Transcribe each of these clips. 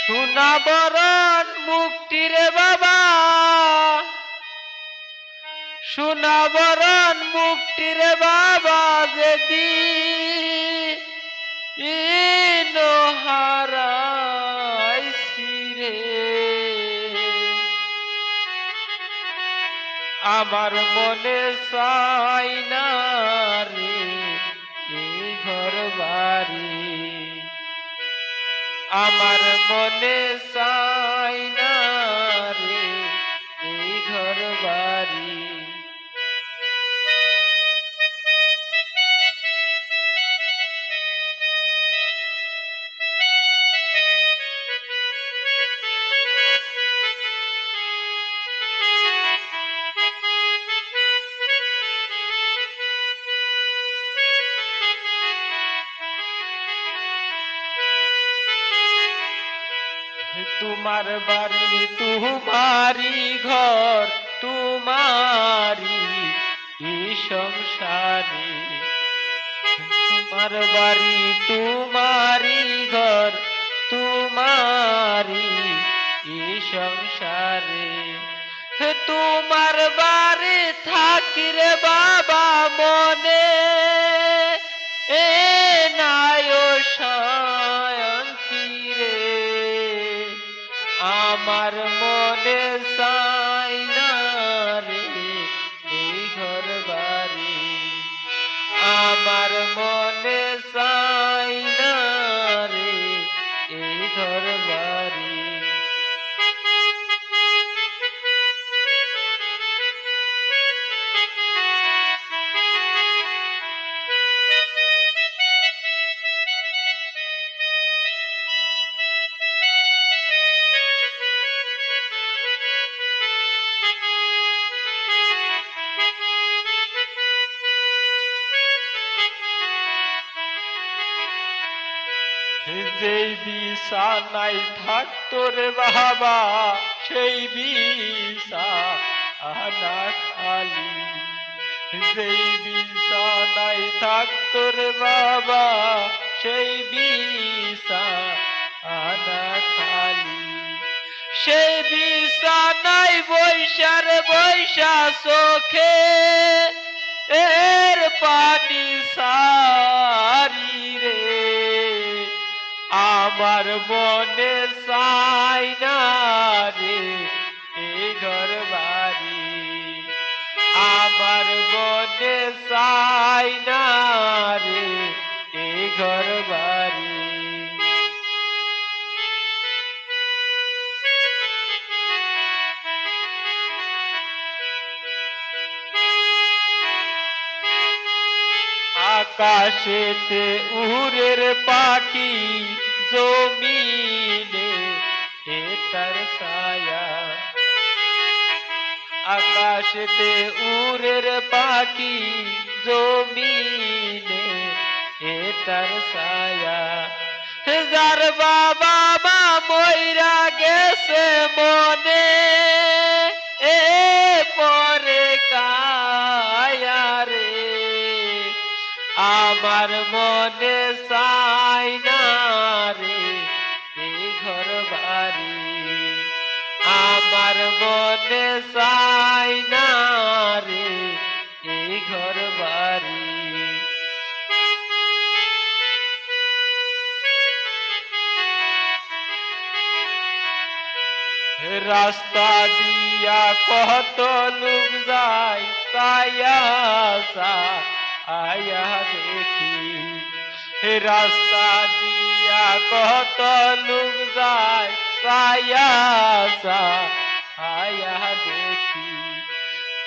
সোনাবরণ মুক্তি রে বাবা, সোনাবরণ মুক্তি রে বাবা, যেদিন হারাইছি রে আমার মনে চাই না রে এই ঘর বাড়ি, আমার মনে চাই না রে এই ঘর বাড়ি। তোমার বাড়ি তোমারি ঘর তোমারি এই সংসারে, তোমার বাড়ি তোমারি ঘর তোমারি এই সংসারে, তোমার বাড়ি থাকি রে বাবা মনে এ নাই শান্তি রে আমার মনে চাই না রে এই ঘর বাড়ি, আমার মনে চাই না রে এই ঘর বাড়ি। যেই বিছানায় থাকতো রে বাবা সেই বিছানা খালি, যেই বিছানায় থাকতো রে বাবা সেই বিছানা খালি, সেই বিছানায় বৈশা রে বৈশা চোখে এর পানি সারি রে আমার মনে চাই না রে এই ঘর বাড়ি, আমার মনে চাই না রে এই ঘর বাড়ি। আকাশেতে উড়ের পাখি জমিনে এটার ছায়া, আকাশেতে উড়ের পাখি জমিনে এটার ছায়া, যার বাবা মা মইরা গেছে মনে এ পরে কায়া রে আমার মনে চাই না রে এই ঘর বাড়ি, আমার মনে চাই না রে এই ঘর বাড়ি। রাস্তা দিয়া কত লোক যায় তাইয়া আয়া দেখি, রাস্তা দিয়া কত লোক যায় তাইয়া আয়া দেখি,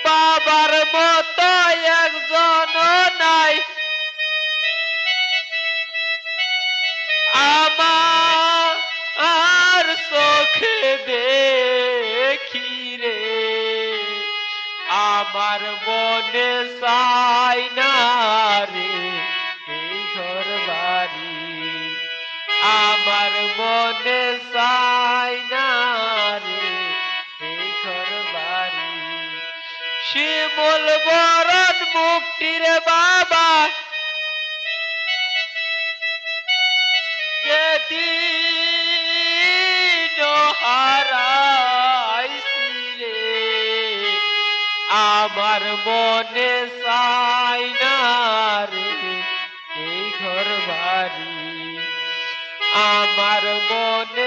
বাবার মতো একজন নাই আমার চোখে দেখি রে আমার মনে চাই না রে এই ঘর বাড়ি, আমার মনে চাই না রে এই ঘর বাড়ি। শিমুল বরণ মুক্তি রে বাবা যেদিন আমার মনে চাই না রে এই ঘর বাড়ি আমার মনে